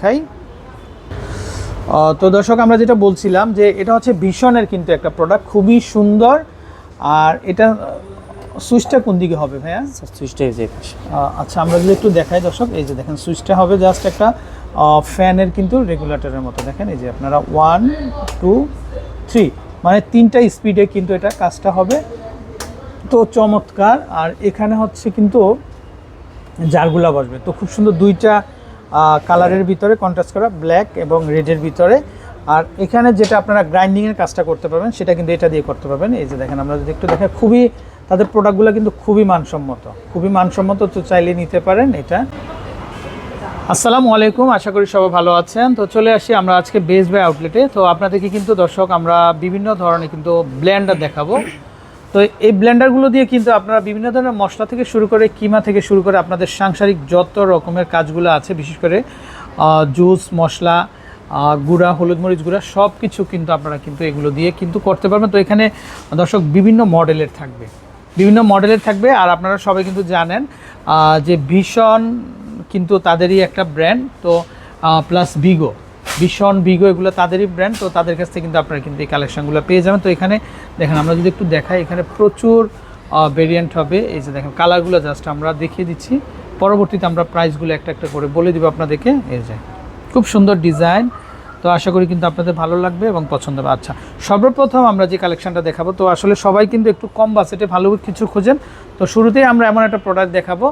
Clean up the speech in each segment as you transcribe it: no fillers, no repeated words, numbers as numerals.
দেখাই। তো দর্শক আমরা যেটা বলছিলাম যে এটা হচ্ছে ভিশনের কিন্তু একটা প্রোডাক্ট, খুবই সুন্দর। আর এটা সুইচটা কোন দিকে হবে ভাইয়া? সুইচটা এই যে আচ্ছা আমরা যদি একটু দেখাই দর্শক, এই যে দেখেন সুইচটা হবে জাস্ট একটা ফ্যানের কিন্তু রেগুলেটরের মতো। দেখেন এই যে আপনারা 1 2 3 মানে 3টা স্পিডে কিন্তু এটা কাজটা হবে, তো চমৎকার। আর এখানে হচ্ছে কিন্তু জারগুলা বসবে, তো খুব সুন্দর 2টা কালারের ভিতরে কন্ট্রাস্ট করা, ব্ল্যাক এবং রেডের ভিতরে। আর এখানে যেটা আপনারা গ্রাইন্ডিংয়ের কাজটা করতে পারবেন সেটা কিন্তু এটা দিয়ে করতে পারবেন। এই যে দেখেন আমরা যদি একটু দেখেন, খুবই তাদের প্রোডাক্টগুলো কিন্তু খুবই মানসম্মত, তো চাইলে নিতে পারেন এটা। আসসালামু আলাইকুম, আশা করি সবাই ভালো আছেন। তো চলে আসি আমরা আজকে বেস্ট বাই আউটলেটে। তো আপনাদেরকে কিন্তু দর্শক আমরা বিভিন্ন ধরনের কিন্তু ব্লেন্ডার দেখাবো। তো এই ব্লেন্ডারগুলো দিয়ে কিন্তু আপনারা বিভিন্ন ধরনের মশলা থেকে শুরু করে কিমা থেকে শুরু করে আপনাদের সাংসারিক যত রকমের কাজগুলো আছে, বিশেষ করে জুস, মশলা, গুঁড়া, হলুদ মরিচ গুঁড়া সব কিছু কিন্তু আপনারা কিন্তু এগুলো দিয়ে কিন্তু করতে পারবেন। তো এখানে দর্শক বিভিন্ন মডেলের থাকবে। আর আপনারা সবাই কিন্তু জানেন যে ভীষণ কিন্তু তাদেরই একটা ব্র্যান্ড, তো প্লাস ভীষণ এগুলো তাদেরই ব্র্যান্ড। তো তাদের কাছ থেকে কিন্তু আপনারা কিন্তু এই কালেকশানগুলো পেয়ে যাবেন। তো এখানে দেখেন আমরা যদি একটু দেখাই, এখানে প্রচুর ভেরিয়েন্ট হবে। এই যে দেখেন কালারগুলো জাস্ট আমরা দেখিয়ে দিচ্ছি, পরবর্তীতে আমরা প্রাইসগুলো একটা একটা করে বলে দিব আপনাদেরকে। এই যে খুব সুন্দর ডিজাইন, তো আশা করি কিন্তু আপনাদের ভালো লাগবে এবং পছন্দ হবে। আচ্ছা, সর্বপ্রথম আমরা যে কালেকশানটা দেখাবো, তো আসলে সবাই কিন্তু একটু কম বাজেটে ভালো কিছু খোঁজেন, তো শুরুতেই আমরা এমন একটা প্রোডাক্ট দেখাবো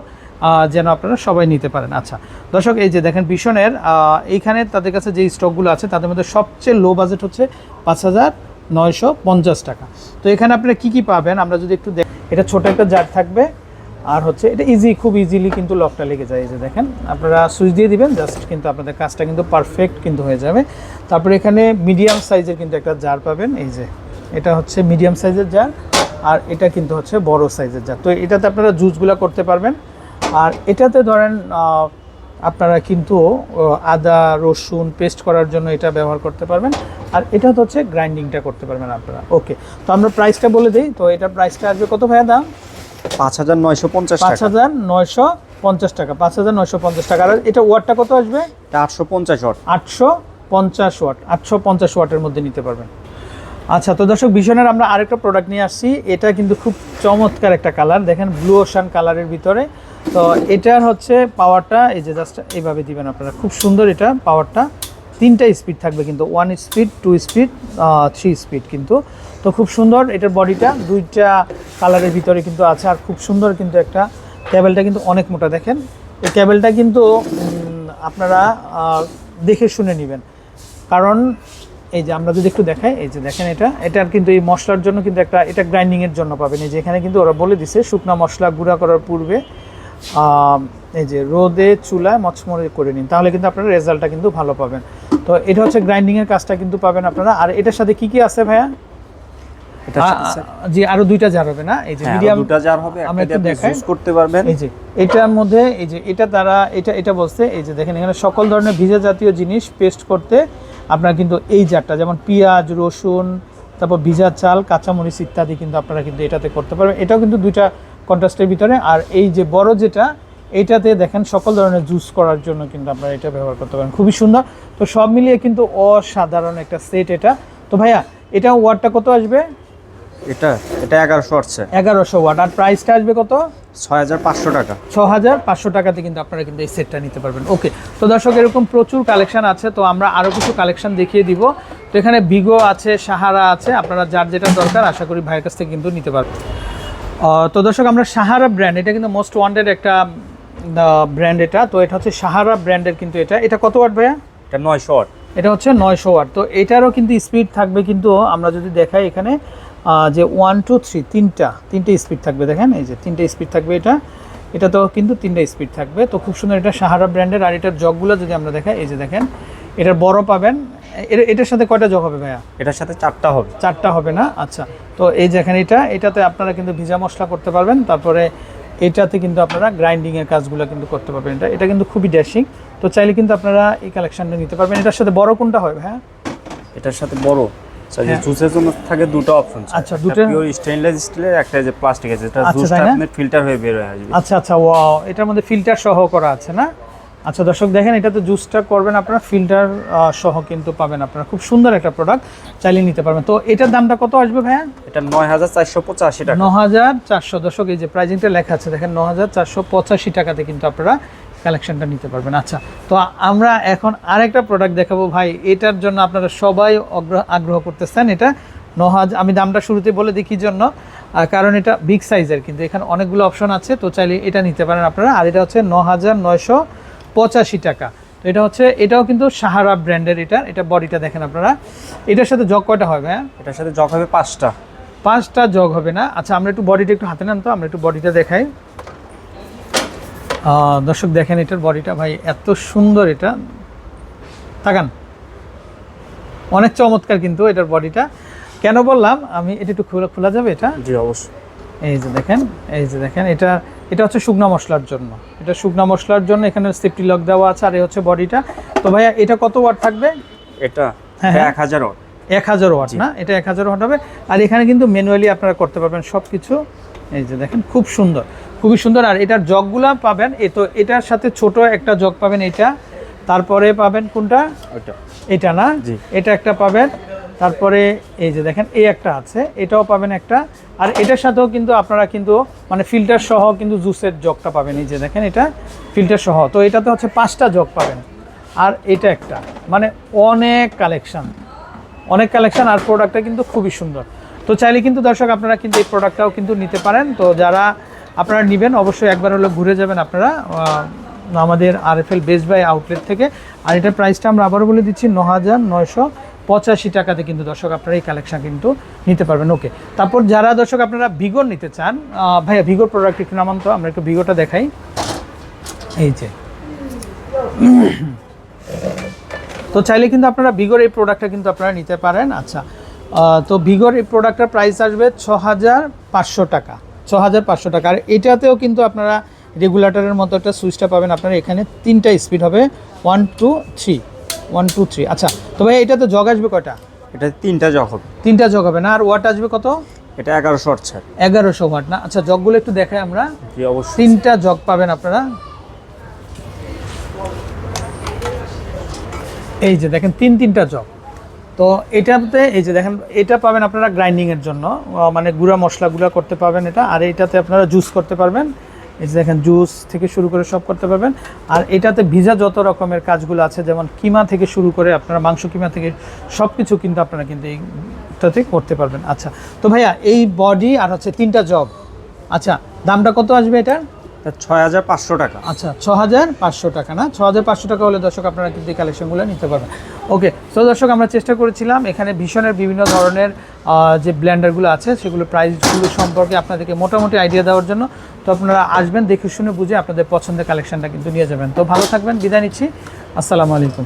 যেন আপনারা সবাই নিতে পারেন। আচ্ছা দর্শক, এই যে দেখেন ভীষণের এইখানে তাদের কাছে যে স্টকগুলো আছে তাদের মধ্যে সবচেয়ে লো বাজেট হচ্ছে 5,950 টাকা। তো এখানে আপনারা কি পাবেন আমরা যদি একটু এটা ছোট একটা জার থাকবে, আর হচ্ছে এটা খুব ইজিলি কিন্তু লকটা লেগে যায়। এই যে দেখেন আপনারা সুইচ দিয়ে দিবেন, জাস্ট কিন্তু আপনাদের কাজটা কিন্তু পারফেক্ট কিন্তু হয়ে যাবে। তারপরে এখানে মিডিয়াম সাইজের কিন্তু একটা জার পাবেন। এই যে এটা হচ্ছে মিডিয়াম সাইজের জার, আর এটা কিন্তু হচ্ছে বড় সাইজের জার। তো এটাতে আপনারা জুসগুলো করতে পারবেন। আর এটাতে ধরেন আপনারা কিন্তু আদা রসুন পেস্ট করার জন্য এটা ব্যবহার করতে পারবেন। আর এটা তো হচ্ছে গ্রাইন্ডিংটা করতে পারবেন আপনারা। ওকে, তো আমরা প্রাইসটা বলে দিই। তো এটা প্রাইসটা আসবে কত ভাইয়া দাম? 5,950 টাকা। 5,950 টাকা, 5,950 টাকা। আর এটা ওয়াটটা কত আসবে? 850 ওয়াট। 850 ওয়াটের মধ্যে নিতে পারবেন। আচ্ছা, তো দর্শক ভীষণের আমরা আরেকটা প্রোডাক্ট নিয়ে আসছি। এটা কিন্তু খুব চমৎকার একটা কালার, দেখেন ব্লু ওশান কালারের ভিতরে। তো এটার হচ্ছে পাওয়ারটা এই যে জাস্ট এইভাবে দিবেন আপনারা, খুব সুন্দর। এটা পাওয়ারটা 3টা স্পিড থাকবে কিন্তু, 1 স্পিড 2 স্পিড 3 স্পিড কিন্তু। তো খুব সুন্দর, এটার বডিটা 2টা কালারের ভিতরে কিন্তু আছে। আর খুব সুন্দর কিন্তু একটা কেবেলটা কিন্তু অনেক মোটা, দেখেন এই কেবেলটা কিন্তু আপনারা দেখে শুনে নেবেন, কারণ এই যে আমরা যদি একটু দেখাই, এই যে দেখেন এটার কিন্তু এই মশলার জন্য কিন্তু এটা গ্রাইন্ডিংয়ের জন্য পাবেন। এই যে এখানে কিন্তু ওরা বলে দিছে শুকনা মশলা গুঁড়া করার পূর্বে এই যে রোদে চুলায় মচমচে করে নিন, তাহলে কিন্তু আপনারা রেজাল্টটা কিন্তু ভালো পাবেন। তো এটা হচ্ছে গ্রাইন্ডিংয়ের কাজটা কিন্তু পাবেন আপনারা। আর এটার সাথে কি আছে ভাইয়া? জি, আরো 2টা জার হবে না? এই যে মিডিয়াম 2টা জার হবে, আমরা একটু দেখাই ইউজ করতে পারবেন। এই যে এটার মধ্যে এই যে এটা বলছে, এই যে দেখেন এখানে সকল ধরনের ভিজা জাতীয় জিনিস পেস্ট করতে আপনারা কিন্তু এই জারটা, যেমন পেঁয়াজ, রসুন, তারপর ভিজা চাল, কাঁচামরিচ ইত্যাদি কিন্তু আপনারা কিন্তু এটাতে করতে পারবেন। এটাও কিন্তু 2টা কন্ট্রাস্টের ভিতরে। আর এই যে বড় যেটা, এইটাতে দেখেন সকল ধরনের জুস করার জন্য কিন্তু আপনারা এটা ব্যবহার করতে পারেন, খুবই সুন্দর। তো সব মিলিয়ে কিন্তু অসাধারণ একটা সেট এটা। তো ভাইয়া এটা ওয়াটটা কত আসবে? এটা 1100 ওয়াট। 1100 ওয়াট। আর প্রাইসটা আসবে কত? 6,500 টাকা। 6,500 টাকাতে কিন্তু আপনারা কিন্তু এই সেটটা নিতে পারবেন। ওকে, তো দর্শক এরকম প্রচুর কালেকশন আছে, তো আমরা আরও কিছু কালেকশন দেখিয়ে দিব। তো এখানে ভিগো আছে, সাহারা আছে, আপনারা যার যেটা দরকার আশা করি ভাইয়ের কাছ থেকে কিন্তু নিতে পারবেন। তো দর্শক আমরা সাহারা ব্র্যান্ড, এটা কিন্তু মোস্ট ওয়ান্টেড একটা ব্র্যান্ড এটা। তো এটা হচ্ছে সাহারা ব্র্যান্ডের কিন্তু এটা কত ওয়াট ভাইয়া? এটা 900 ওয়াট। এটা হচ্ছে 900 ওয়াট। তো এটারও কিন্তু স্পিড থাকবে কিন্তু, আমরা যদি দেখাই এখানে যে 1 2 3 তিনটে স্পিড থাকবে। দেখেন এই যে 3টে স্পিড থাকবে এটা তো কিন্তু 3টে স্পিড থাকবে। তো খুব সুন্দর, এটা সাহারা ব্র্যান্ডের। আর এটার জগগুলো যদি আমরা দেখাই, এই যে দেখেন এটার বড় পাবেন। এটার সাথে কয়টা জগ হবে ভাইয়া? এটার সাথে 4টা হবে। 4টা হবে না? আচ্ছা, তো এই দেখেন এটাতে আপনারা কিন্তু ভিজা মশলা করতে পারবেন। তারপরে এটাতে কিন্তু আপনারা গ্রাইন্ডিংয়ের কাজগুলো কিন্তু করতে পারবেন। এটা কিন্তু খুবই ড্যাশিং। তো চাইলে কিন্তু আপনারা এই কালেকশনটা নিতে পারবেন। এটার সাথে বড় কোনটা হয় ভাইয়া? এটার সাথে বড় জুসের জন্য থাকে 2টা অপশন। আচ্ছা, দুটো পিওর স্টেইনলেস স্টিলের, একটা যে প্লাস্টিক আছে, যেটা জুসটা আপনার ফিল্টার হয়ে বের হয়ে আসবে। আচ্ছা, ওয়াও, এটার মধ্যে ফিল্টার সহ করা আছে না? আচ্ছা দর্শক দেখেন, এটা তো জুসটা করবেন আপনারা ফিল্টার সহ কিন্তু পাবেন আপনারা, খুব সুন্দর একটা প্রোডাক্ট, চাইলে নিতে পারবেন। তো এটার দামটা কত আসবে ভাইয়া? এটা 9485 টাকা। 9400 দর্শক, এই যে প্রাইজিংটা লেখা আছে দেখেন, 9485 টাকাতে কিন্তু আপনারা কালেকশনটা নিতে পারবেন। আচ্ছা, তো আমরা এখন আরেকটা প্রোডাক্ট দেখাবো ভাই, এটার জন্য আপনারা সবাই আগ্রহ করতেছেন। এটা 9000, আমি দামটা শুরুতে বলে দিই কি জন্য, কারণ এটা বিগ সাইজের, কিন্তু এখানে অনেকগুলো অপশন আছে, তো চাইলে এটা নিতে পারেন আপনারা। আর এটা হচ্ছে 9985 টাকা। তো এটা হচ্ছে, এটাও কিন্তু সাহারা ব্র্যান্ডের। এটা বডিটা দেখেন আপনারা। এটার সাথে জগ কয়টা হবে? হ্যাঁ, এটার সাথে জগ হবে 5টা। 5টা জগ হবে না? আচ্ছা, আমরা একটু বডিটা একটু হাতে নেন তো, আমরা একটু বডিটা দেখাই। দর্শক দেখেন এটার বডিটা ভাই এত সুন্দর, এটা তাকান, অনেক চমৎকার কিন্তু এটার বডিটা। কেন বললাম আমি, এটা একটু খোলা যাবে এটা? জি অবশ্যই। এই যে দেখেন, এই যে দেখেন, এটা হচ্ছে শুকনো মশলার জন্য, এটা শুকনো মশলার জন্য এখানে সেফটি লক দেওয়া আছে। আর এই হচ্ছে বডিটা। তো ভাইয়া এটা কত ওয়াট থাকবে? এটা হ্যাঁ, 1000 ওয়াট। 1000 ওয়াট না? এটা 1000 ওয়াট হবে। আর এখানে কিন্তু ম্যানুয়ালি আপনারা করতে পারবেন সব কিছু। এই যে দেখেন, খুব সুন্দর, খুবই সুন্দর। আর এটার জগগুলা পাবেন, তো এটার সাথে ছোট একটা জগ পাবেন, এটা। তারপরে পাবেন কোনটা? ওইটা। এটা না? জি। এটা একটা পাবেন। তারপরে এই যে দেখেন, এই একটা আছে, এটাও পাবেন একটা। আর এটার সাথেও কিন্তু আপনারা কিন্তু মানে ফিল্টার সহ কিন্তু জুসের জগটা পাবেন। এই যে দেখেন, এটা ফিল্টার সহ। তো এটাতে হচ্ছে 5টা জগ পাবেন। আর এটা একটা, মানে অনেক কালেকশন, আর প্রোডাক্টটা কিন্তু খুবই সুন্দর। তো চাইলে কিন্তু দর্শক আপনারা কিন্তু এই প্রোডাক্টটাও কিন্তু নিতে পারেন। তো যারা আপনারা নেবেন অবশ্যই একবার হলো ঘুরে যাবেন আপনারা আমাদের RFL বেস্ট বাই আউটলেট থেকে। আর এটার প্রাইসটা আমরা আবারও বলে দিচ্ছি, 9985 টাকাতে কিন্তু দর্শক আপনারা এই কালেকশন কিন্তু নিতে পারবেন। ওকে, তারপর যারা দর্শক আপনারা ভিগোর নিতে চান, ভাইয়া ভিগোর প্রোডাক্ট একটু নামান তো, আমরা একটু ভিগোটা দেখাই। এই যে, তো চাইলে কিন্তু আপনারা ভিগোর এই প্রোডাক্টটা কিন্তু আপনারা নিতে পারেন। আচ্ছা, তো ভিগোর এই প্রোডাক্টটার প্রাইস আসবে 6500 টাকা, 6500 টাকা। আর এটাতেও কিন্তু আপনারা রেগুলেটরের মতো একটা সুইচটা পাবেন আপনারা, এখানে 3টা স্পিড হবে, 1 2 3, 1 2 3। আচ্ছা, তো ভাই এটাতে জগ আসবে কয়টা? এটা 3টা জগ হবে। 3টা জগ হবে না? আর ওয়াট আসবে কত? এটা 1100 ওয়াট ছাড়। 1100 ওয়াট না? আচ্ছা, জগগুলো একটু দেখাই আমরা। জি অবশ্যই। 3টা জগ পাবেন আপনারা। এই যে দেখেন, 3টা জগ। তো এটাতে এই যে দেখেন, এটা পাবেন আপনারা গ্রাইন্ডিংয়ের জন্য, মানে গুঁড়া মশলাগুলো করতে পারবেন এটা। আর এটাতে আপনারা জুস করতে পারবেন, এই যে দেখেন, জুস থেকে শুরু করে সব করতে পারবেন। আর এটাতে ভিজা যত রকমের কাজগুলো আছে, যেমন কিমা থেকে শুরু করে আপনারা মাংস কিমা থেকে সব কিছু কিন্তু আপনারা কিন্তু এইটাতে করতে পারবেন। আচ্ছা, তো ভাইয়া এই বডি আর হচ্ছে 3টা জগ, আচ্ছা দামটা কত আসবে এটার? 6500 টাকা। আচ্ছা, 6500 টাকা না? 6500 টাকা হলে দর্শক আপনারা কিন্তু এই কালেকশনগুলো নিতে পারবেন। ওকে, তো দর্শক আমরা চেষ্টা করেছিলাম এখানে ভীষণের বিভিন্ন ধরনের যে ব্লেন্ডারগুলো আছে সেগুলো প্রাইসগুলো সম্পর্কে আপনাদেরকে মোটামুটি আইডিয়া দেওয়ার জন্য। তো আপনারা আসবেন, দেখে শুনে বুঝে আপনাদের পছন্দের কালেকশনটা কিন্তু নিয়ে যাবেন। তো ভালো থাকবেন, বিদায় নিচ্ছি, আসসালামু আলাইকুম।